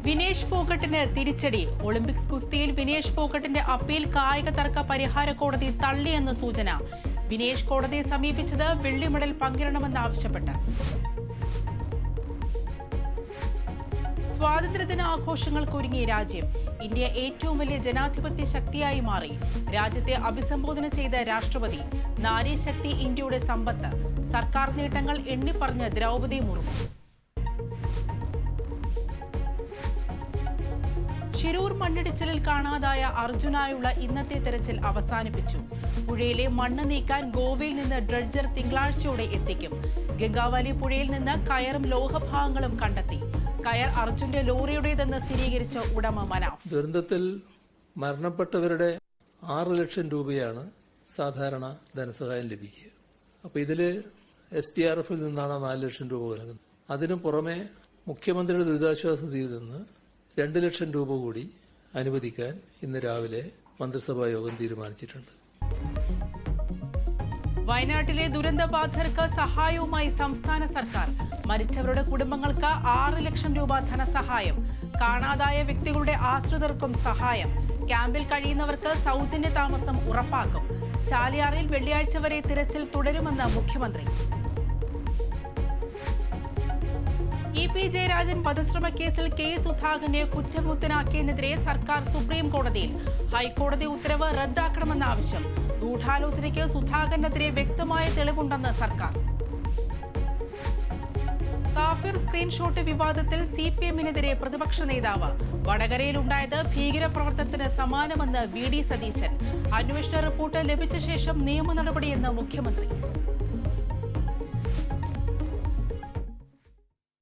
വിനേഷ് ഫോഗട്ടിന് തിരിച്ചടി. Olympics കുസ്തിയിൽ Vinesh ഫോഗട്ടിന്റെ appeal കായിക തർക്ക പരിഹാര കോടതി തള്ളിയെന്ന് സൂചന. വിനേഷ് കോടതിയെ സമീപിച്ചത് വെള്ളി മെഡൽ പങ്കിടണമെന്നാവശ്യപ്പെട്ട്. സ്വാതന്ത്ര്യദിന ആഘോഷങ്ങൾക്കൊരുങ്ങിയ രാജ്യം. ഇന്ത്യ ഏറ്റവും വലിയ ജനാധിപത്യ ശക്തിയായി മാറി. രാജ്യത്തെ അഭിസംബോധന ചെയ്ത രാഷ്ട്രപതി. നാരീശക്തി ഇന്ത്യയുടെ സമ്പത്ത്. സർക്കാർ നേട്ടങ്ങൾ എണ്ണിപ്പറഞ്ഞ് ദ്രൗപദി മുർമു. ശിരൂർ മണ്ണിടിച്ചിലിൽ കാണാതായ അർജുനായുള്ള ഇന്നത്തെ തെരച്ചിൽ അവസാനിപ്പിച്ചു. പുഴയിലെ മണ്ണ് നീക്കാൻ ഗോവയിൽ നിന്ന് ഡ്രഡ്ജർ തിങ്കളാഴ്ചയോടെ എത്തിക്കും. ഗംഗാവലി പുഴയിൽ നിന്ന് കയറും ലോഹഭാഗങ്ങളും കണ്ടെത്തി. കയർ അർജുന്റെ ലോറിയുടേതെന്ന് സ്ഥിരീകരിച്ച ഉടമ മനാഫ്. ദുരന്തത്തിൽ മരണപ്പെട്ടവരുടെ 6 ലക്ഷം രൂപയാണ് സാധാരണ ധനസഹായം ലഭിക്കുക. അപ്പോൾ ഇതില് SDRF-ൽ നിന്നാണ് 4 ലക്ഷം രൂപ നൽകുന്നത്. അതിനു പുറമെ മുഖ്യമന്ത്രിയുടെ ദുരിതാശ്വാസ നിധിയിൽ നിന്ന് 2 ലക്ഷം രൂപ കൂടി അനുവദിക്കാൻ ഇന്ന് രാവിലെ മന്ത്രിസഭാ യോഗം തീരുമാനിച്ചിട്ടുണ്ട്. വയനാട്ടിലെ ദുരന്തബാധിതർക്ക് സഹായവുമായി സംസ്ഥാന സർക്കാർ. മരിച്ചവരുടെ കുടുംബങ്ങൾക്ക് 6 ലക്ഷം രൂപ ധനസഹായം. കാണാതായ വ്യക്തികളുടെ ആശ്രിതർക്കും സഹായം. ക്യാമ്പിൽ കഴിയുന്നവർക്ക് സൗജന്യ താമസം ഉറപ്പാക്കും. ചാലിയാറിൽ വെള്ളിയാഴ്ച വരെ തിരച്ചിൽ തുടരുമെന്ന് മുഖ്യമന്ത്രി. EP ജയരാജൻ വധശ്രമ കേസിൽ K സുധാകരനെ കുറ്റമുക്തനാക്കിയതിനെതിരെ സർക്കാർ സുപ്രീം കോടതിയിൽ. ഹൈക്കോടതി ഉത്തരവ് റദ്ദാക്കണമെന്ന ആവശ്യം. ഗൂഢാലോചനയ്ക്ക് സുധാകരനെതിരെ വ്യക്തമായ തെളിവുണ്ടെന്ന് സർക്കാർ. കാഫിർ സ്ക്രീൻഷോട്ട് വിവാദത്തിൽ CPM-നെതിരെ പ്രതിപക്ഷ നേതാവ്. വടകരയിലുണ്ടായത് ഭീകരപ്രവർത്തനത്തിന് സമാനമെന്ന് VD സതീശൻ. അന്വേഷണ റിപ്പോർട്ട് ലഭിച്ച ശേഷം നിയമ നടപടിയെന്ന് മുഖ്യമന്ത്രി.